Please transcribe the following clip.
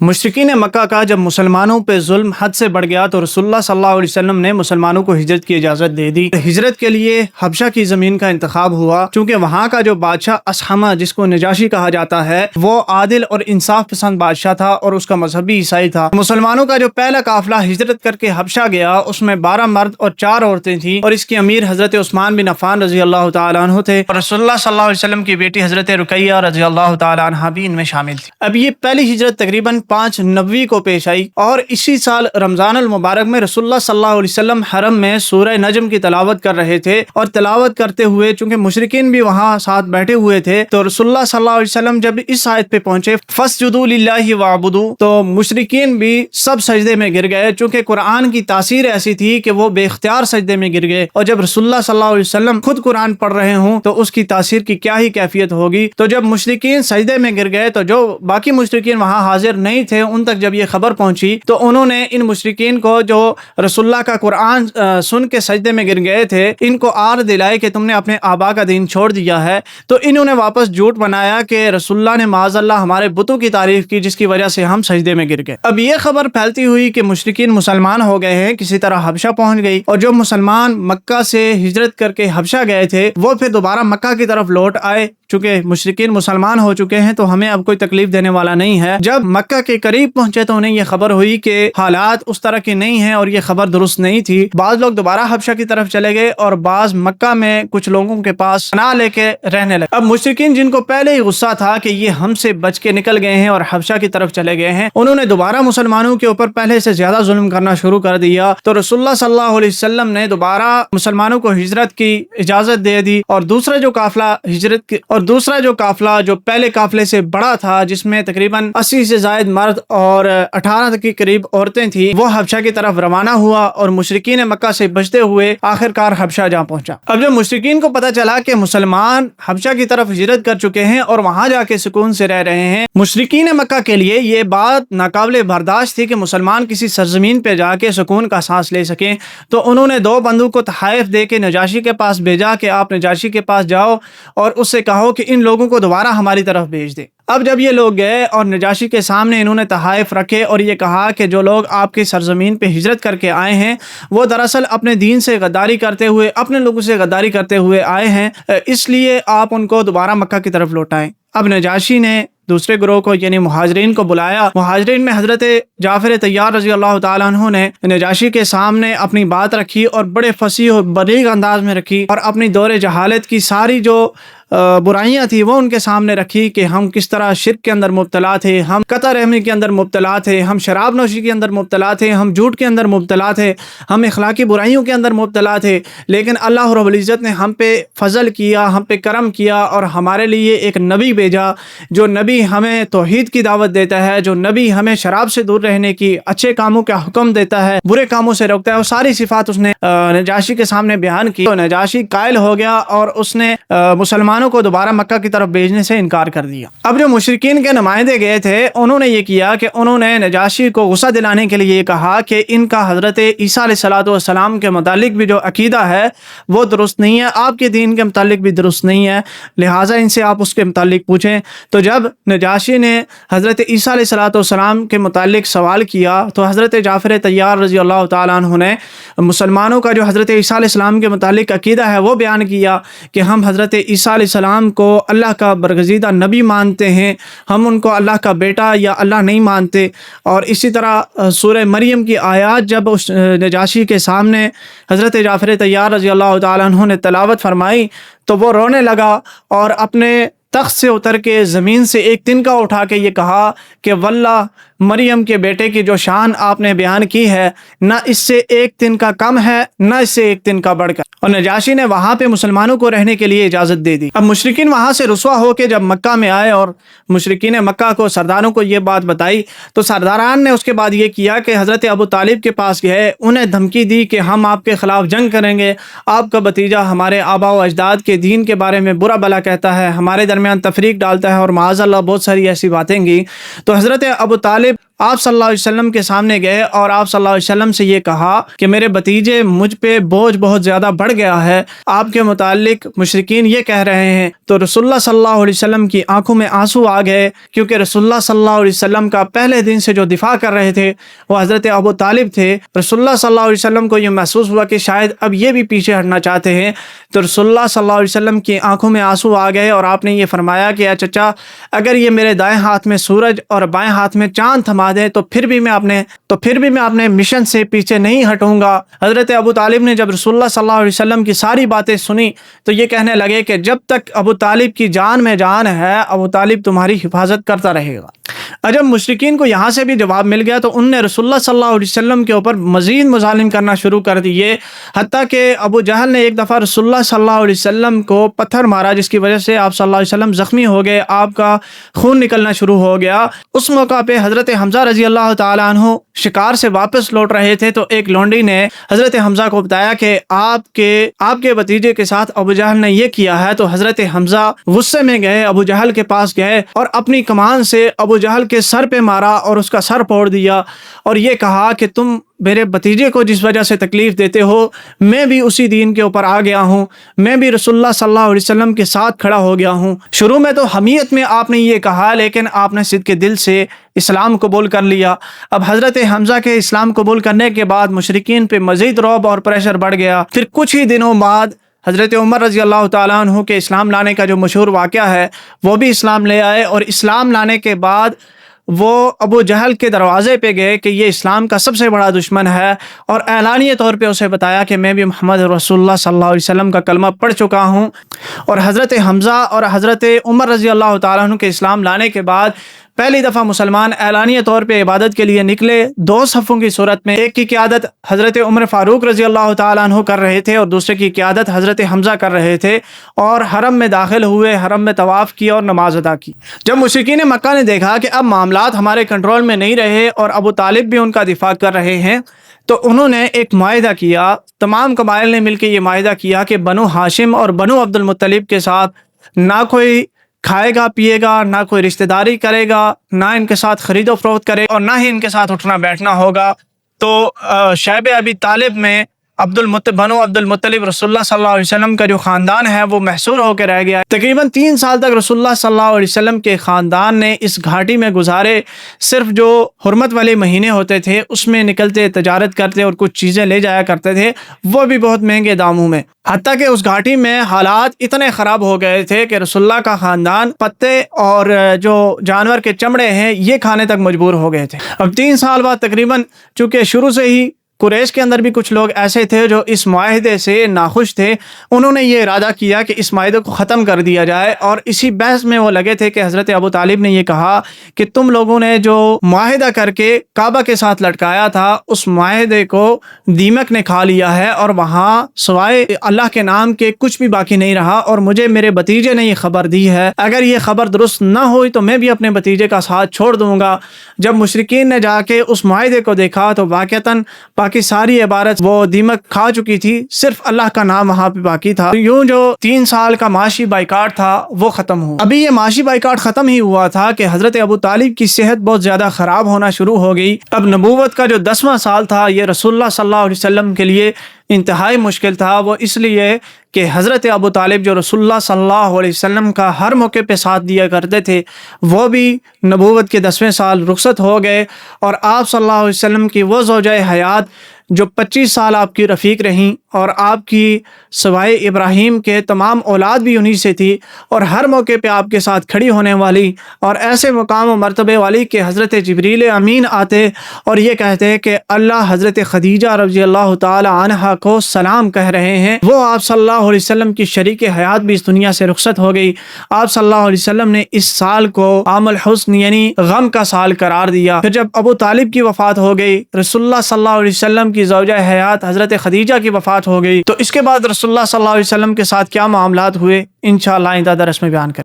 مشرکین مکہ کا جب مسلمانوں پہ ظلم حد سے بڑھ گیا تو رسول اللہ صلی اللہ علیہ وسلم نے مسلمانوں کو ہجرت کی اجازت دے دی۔ ہجرت کے لیے حبشہ کی زمین کا انتخاب ہوا، چونکہ وہاں کا جو بادشاہ اسحمہ جس کو نجاشی کہا جاتا ہے وہ عادل اور انصاف پسند بادشاہ تھا اور اس کا مذہبی عیسائی تھا۔ مسلمانوں کا جو پہلا قافلہ ہجرت کر کے حبشہ گیا اس میں 12 مرد اور 4 عورتیں تھیں، اور اس کے امیر حضرت عثمان بن عفان رضی اللہ تعالیٰ عنہ تھے، اور رسول اللہ صلی اللہ علیہ وسلم کی بیٹی حضرت رقیہ رضی اللہ تعالیٰ عنہ بھی ان میں شامل تھی۔ اب یہ پہلی ہجرت تقریباً 590 کو پیش آئی، اور اسی سال رمضان المبارک میں رسول اللہ صلی اللہ علیہ وسلم حرم میں سورہ نجم کی تلاوت کر رہے تھے، اور تلاوت کرتے ہوئے چونکہ مشرکین بھی وہاں ساتھ بیٹھے ہوئے تھے تو رسول اللہ صلی اللہ علیہ وسلم جب اس آیت پہ پہنچے فَاسْجُدُوا لِلَّهِ وَاعْبُدُوا، تو مشرکین بھی سب سجدے میں گر گئے، چونکہ قرآن کی تاثیر ایسی تھی کہ وہ بے اختیار سجدے میں گر گئے، اور جب رسول اللہ صلی اللہ علیہ وسلم خود قرآن پڑھ رہے ہوں تو اس کی تاثیر کی کیا ہی کیفیت ہوگی۔ تو جب مشرکین سجدے میں گر گئے تو جو باقی مشرکین وہاں حاضر نہیں تھے ان تک جب یہ خبر پہنچی تو انہوں نے ان مشرکین کو جو رسول اللہ کا قرآن سن کے سجدے میں گر گئے تھے ان کو آر دلائے کہ تم نے اپنے آبا کا دین چھوڑ دیا ہے، تو انہوں نے واپس جھوٹ بنایا کہ رسول اللہ نے معاذ اللہ ہمارے بتوں کی تعریف کی جس کی وجہ سے ہم سجدے میں گر گئے۔ اب یہ خبر پھیلتی ہوئی کہ مشرکین مسلمان ہو گئے ہیں، کسی طرح حبشہ پہنچ گئی، اور جو مسلمان مکہ سے ہجرت کر کے حبشہ گئے تھے وہ پھر دوبارہ مکہ کی طرف لوٹ آئے، چونکہ مشرکین مسلمان ہو چکے ہیں تو ہمیں اب کوئی تکلیف دینے والا نہیں ہے۔ جب مکہ کے قریب پہنچے تو انہیں یہ خبر ہوئی کہ حالات اس طرح کی نہیں ہیں اور یہ خبر درست نہیں تھی۔ بعض لوگ دوبارہ حبشہ کی طرف چلے گئے اور بعض مکہ میں کچھ لوگوں کے پاس پناہ لے کے رہنے لگے۔ اب مشرکین جن کو پہلے ہی غصہ تھا کہ یہ ہم سے بچ کے نکل گئے ہیں اور حبشہ کی طرف چلے گئے ہیں، انہوں نے دوبارہ مسلمانوں کے اوپر پہلے سے زیادہ ظلم کرنا شروع کر دیا، تو رسول اللہ صلی اللہ علیہ وسلم نے دوبارہ مسلمانوں کو ہجرت کی اجازت دے دی، اور دوسرا جو قافلہ جو پہلے قافلے سے بڑا تھا جس میں تقریباً 80 سے زائد مرد اور 18 کے قریب عورتیں تھیں، وہ حبشہ کی طرف روانہ ہوا اور مشرکین مکہ سے بچتے ہوئے آخرکار حبشہ جا پہنچا۔ اب جب مشرکین کو پتہ چلا کہ مسلمان حبشہ کی طرف ہجرت کر چکے ہیں اور وہاں جا کے سکون سے رہ رہے ہیں، مشرکین مکہ کے لیے یہ بات ناقابل برداشت تھی کہ مسلمان کسی سرزمین پہ جا کے سکون کا سانس لے سکیں، تو انہوں نے 2 بندوں کو تحائف دے کے نجاشی کے پاس بھیجا کہ آپ نجاشی کے پاس جاؤ اور اس سے کہو کہ ان لوگوں کو دوبارہ ہماری طرف بھیج دے۔ اب جب یہ لوگ گئے اور نجاشی کے سامنے انہوں نے تحائف رکھے اور یہ کہا کہ جو لوگ آپ کی سرزمین پہ ہجرت کر کے آئے ہیں وہ دراصل اپنے دین سے غداری کرتے ہوئے، اپنے لوگوں سے غداری کرتے ہوئے آئے ہیں، اس لیے آپ ان کو دوبارہ مکہ کی طرف لوٹائیں۔ اب نجاشی نے دوسرے گروہ کو یعنی مہاجرین کو بلایا۔ مہاجرین میں حضرت جعفر طیار رضی اللہ تعالیٰ عنہ نے نجاشی کے سامنے اپنی بات رکھی اور بڑے فصیح و بلیغ انداز میں رکھی، اور اپنی دور جہالت کی ساری جو برائیاں تھی وہ ان کے سامنے رکھی کہ ہم کس طرح شرک کے اندر مبتلا تھے، ہم قطع رحمی کے اندر مبتلا تھے، ہم شراب نوشی کے اندر مبتلا تھے، ہم جھوٹ کے اندر مبتلا تھے، ہم اخلاقی برائیوں کے اندر مبتلا تھے، لیکن اللہ رب العزت نے ہم پہ فضل کیا، ہم پہ کرم کیا اور ہمارے لیے ایک نبی بھیجا، جو نبی ہمیں توحید کی دعوت دیتا ہے، جو نبی ہمیں شراب سے دور رہنے کی، اچھے کاموں کا حکم دیتا ہے، برے کاموں سے روکتا ہے، اور ساری صفات اس نے نجاشی کے سامنے بیان کی۔ تو نجاشی قائل ہو گیا اور اس نے مسلمانوں کو دوبارہ مکہ کی طرف بھیجنے سے انکار کر دیا۔ اب جو مشرکین کے نمائندے گئے تھے انہوں نے یہ کیا کہ انہوں نے نجاشی کو غصہ دلانے کے لیے یہ کہا کہ ان کا حضرت عیسیٰ علیہ السلام کے متعلق بھی جو عقیدہ ہے وہ درست نہیں ہے، آپ کے دین کے متعلق بھی درست نہیں ہے، لہٰذا ان سے آپ اس کے متعلق پوچھیں۔ تو جب نجاشی نے حضرت عیسیٰ علیہ السلام کے متعلق سوال کیا تو حضرت جعفر طیار رضی اللہ تعالیٰ عنہ نے مسلمانوں کا جو حضرت عیسیٰ علیہ السلام کے متعلق عقیدہ ہے وہ بیان کیا کہ ہم حضرت عیسیٰ علیہ السلام کو اللہ کا برگزیدہ نبی مانتے ہیں، ہم ان کو اللہ کا بیٹا یا اللہ نہیں مانتے۔ اور اسی طرح سورہ مریم کی آیات جب اس نجاشی کے سامنے حضرت جعفر طیار رضی اللہ تعالیٰ عنہ نے تلاوت فرمائی تو وہ رونے لگا اور اپنے تخت سے اتر کے زمین سے ایک تنکا اٹھا کے یہ کہا کہ واللہ مریم کے بیٹے کی جو شان آپ نے بیان کی ہے نہ اس سے ایک تنکا کم ہے نہ اس سے ایک تنکا بڑھ کر۔ اور نجاشی نے وہاں پہ مسلمانوں کو رہنے کے لیے اجازت دے دی۔ اب مشرکین وہاں سے رسوا ہو کے جب مکہ میں آئے اور مشرکین مکہ کو سرداروں کو یہ بات بتائی تو سرداران نے اس کے بعد یہ کیا کہ حضرت ابو طالب کے پاس گئے، انہیں دھمکی دی کہ ہم آپ کے خلاف جنگ کریں گے، آپ کا بھتیجا ہمارے آبا و اجداد کے دین کے بارے میں برا بھلا کہتا ہے، ہمارے درمیان تفریق ڈالتا ہے اور معاذ اللہ بہت ساری ایسی باتیں گی۔ تو حضرت ابو طالب آپ صلی اللہ علیہ وسلم کے سامنے گئے اور آپ صلی اللہ علیہ وسلم سے یہ کہا کہ میرے بھتیجے مجھ پہ بوجھ بہت زیادہ بڑھ گیا ہے، آپ کے متعلق مشرکین یہ کہہ رہے ہیں۔ تو رسول اللہ صلی اللہ علیہ وسلم کی آنکھوں میں آنسو آ گئے، کیونکہ رسول اللہ صلی اللہ علیہ وسلم کا پہلے دن سے جو دفاع کر رہے تھے وہ حضرت ابو طالب تھے۔ رسول اللہ صلی اللہ علیہ وسلم کو یہ محسوس ہوا کہ شاید اب یہ بھی پیچھے ہٹنا چاہتے ہیں، تو رسول اللہ صلی اللہ علیہ وسلم کی آنکھوں میں آنسو آ گئے اور آپ نے یہ فرمایا کہ چچا اگر یہ میرے دائیں ہاتھ میں سورج اور بائیں ہاتھ میں چاند تھما دے تو پھر بھی میں اپنے مشن سے پیچھے نہیں ہٹوں گا۔ حضرت ابو طالب نے جب رسول اللہ صلی اللہ علیہ وسلم کی ساری باتیں سنی تو یہ کہنے لگے کہ جب تک ابو طالب کی جان میں جان ہے ابو طالب تمہاری حفاظت کرتا رہے گا۔ جب مشرکین کو یہاں سے بھی جواب مل گیا تو ان نے رسول اللہ صلی اللہ علیہ وسلم کے اوپر مزید مظالم کرنا شروع کر دیے، حتیٰ کہ ابو جہل نے ایک دفعہ رسول اللہ صلی اللہ علیہ وسلم کو پتھر مارا، جس کی وجہ سے آپ صلی اللہ علیہ وسلم زخمی ہو گئے، آپ کا خون نکلنا شروع ہو گیا۔ اس موقع پہ حضرت حمزہ رضی اللہ تعالیٰ عنہ شکار سے واپس لوٹ رہے تھے تو ایک لونڈی نے حضرت حمزہ کو بتایا کہ آپ کے بھتیجے کے ساتھ ابو جہل نے یہ کیا ہے۔ تو حضرت حمزہ غصے میں گئے، ابو جہل کے پاس گئے اور اپنی کمان سے ابو جہل کے سر پہ مارا اور اس کا سر پھوڑ دیا، اور یہ کہا کہ تم میرے بھتیجے کو جس وجہ سے تکلیف دیتے ہو میں بھی اسی دین کے اوپر آ گیا ہوں، میں بھی رسول اللہ صلی اللہ علیہ وسلم کے ساتھ کھڑا ہو گیا ہوں۔ شروع میں تو حمیت میں آپ نے یہ کہا، لیکن آپ نے صدق دل سے اسلام قبول کر لیا۔ اب حضرت حمزہ کے اسلام قبول کرنے کے بعد مشرکین پہ مزید رعب اور پریشر بڑھ گیا۔ پھر کچھ ہی دنوں بعد حضرت عمر رضی اللہ تعالیٰ عنہ کے اسلام لانے کا جو مشہور واقعہ ہے وہ بھی اسلام لے آئے، اور اسلام لانے کے بعد وہ ابو جہل کے دروازے پہ گئے کہ یہ اسلام کا سب سے بڑا دشمن ہے، اور اعلانیہ طور پہ اسے بتایا کہ میں بھی محمد رسول اللہ صلی اللہ علیہ وسلم کا کلمہ پڑھ چکا ہوں۔ اور حضرت حمزہ اور حضرت عمر رضی اللہ تعالیٰ عنہ کے اسلام لانے کے بعد پہلی دفعہ مسلمان اعلانیہ طور پہ عبادت کے لیے نکلے، دو صفوں کی صورت میں، ایک کی قیادت حضرت عمر فاروق رضی اللہ تعالیٰ عنہ کر رہے تھے اور دوسرے کی قیادت حضرت حمزہ کر رہے تھے، اور حرم میں داخل ہوئے، حرم میں طواف کیا اور نماز ادا کی۔ جب مشرکین مکہ نے دیکھا کہ اب معاملات ہمارے کنٹرول میں نہیں رہے اور ابو طالب بھی ان کا دفاع کر رہے ہیں، تو انہوں نے ایک معاہدہ کیا، تمام قبائل نے مل کے یہ معاہدہ کیا کہ بنو ہاشم اور بنو عبد المطلب کے ساتھ نہ کوئی کھائے گا پیے گا، نہ کوئی رشتہ داری کرے گا، نہ ان کے ساتھ خرید و فروخت کرے اور نہ ہی ان کے ساتھ اٹھنا بیٹھنا ہوگا۔ تو شیب ابی طالب میں بنو عبد المطلب رسول اللہ صلی اللہ علیہ وسلم کا جو خاندان ہے وہ محصور ہو کے رہ گیا۔ تقریباً 3 سال تک رسول اللہ صلی اللہ علیہ وسلم کے خاندان نے اس گھاٹی میں گزارے، صرف جو حرمت والے مہینے ہوتے تھے اس میں نکلتے، تجارت کرتے اور کچھ چیزیں لے جایا کرتے تھے، وہ بھی بہت مہنگے داموں میں۔ حتیٰ کہ اس گھاٹی میں حالات اتنے خراب ہو گئے تھے کہ رسول اللہ کا خاندان پتے اور جو جانور کے چمڑے ہیں یہ کھانے تک مجبور ہو گئے تھے۔ اب 3 سال بعد تقریباً، چونکہ شروع سے ہی قریش کے اندر بھی کچھ لوگ ایسے تھے جو اس معاہدے سے ناخوش تھے، انہوں نے یہ ارادہ کیا کہ اس معاہدے کو ختم کر دیا جائے، اور اسی بحث میں وہ لگے تھے کہ حضرت ابو طالب نے یہ کہا کہ تم لوگوں نے جو معاہدہ کر کے کعبہ کے ساتھ لٹکایا تھا اس معاہدے کو دیمک نے کھا لیا ہے، اور وہاں سوائے اللہ کے نام کے کچھ بھی باقی نہیں رہا، اور مجھے میرے بھتیجے نے یہ خبر دی ہے، اگر یہ خبر درست نہ ہوئی تو میں بھی اپنے بھتیجے کا ساتھ چھوڑ دوں گا۔ جب مشرکین نے جا کے اس معاہدے کو دیکھا تو واقعتاً باقی ساری عبارت وہ دیمک کھا چکی تھی، صرف اللہ کا نام وہاں پہ باقی تھا۔ یوں جو 3 سال کا معاشی بائیکاٹ تھا وہ ختم ہوا۔ ابھی یہ معاشی بائیکاٹ ختم ہی ہوا تھا کہ حضرت ابو طالب کی صحت بہت زیادہ خراب ہونا شروع ہو گئی۔ اب نبوت کا جو 10واں سال تھا یہ رسول اللہ صلی اللہ علیہ وسلم کے لیے انتہائی مشکل تھا، وہ اس لیے کہ حضرت ابو طالب جو رسول اللہ صلی اللہ علیہ وسلم کا ہر موقع پہ ساتھ دیا کرتے تھے وہ بھی نبوت کے 10ویں سال رخصت ہو گئے، اور آپ صلی اللہ علیہ وسلم کی وہ زوجہ حیات جو 25 سال آپ کی رفیق رہیں اور آپ کی سوائے ابراہیم کے تمام اولاد بھی انہی سے تھی، اور ہر موقع پہ آپ کے ساتھ کھڑی ہونے والی اور ایسے مقام و مرتبے والی کہ حضرت جبریل امین آتے اور یہ کہتے کہ اللہ حضرت خدیجہ رضی اللہ تعالی عنہا کو سلام کہہ رہے ہیں، وہ آپ صلی اللہ علیہ وسلم کی شریک حیات بھی اس دنیا سے رخصت ہو گئی۔ آپ صلی اللہ علیہ وسلم نے اس سال کو عام الحزن یعنی غم کا سال قرار دیا۔ پھر جب ابو طالب کی وفات ہو گئی، رسول اللہ صلی اللہ علیہ وسلم کی زوجہ حیات حضرت خدیجہ کی وفات ہو گئی، تو اس کے بعد رسول اللہ صلی اللہ علیہ وسلم کے ساتھ کیا معاملات ہوئے انشاءاللہ آئندہ درس میں بیان کریں۔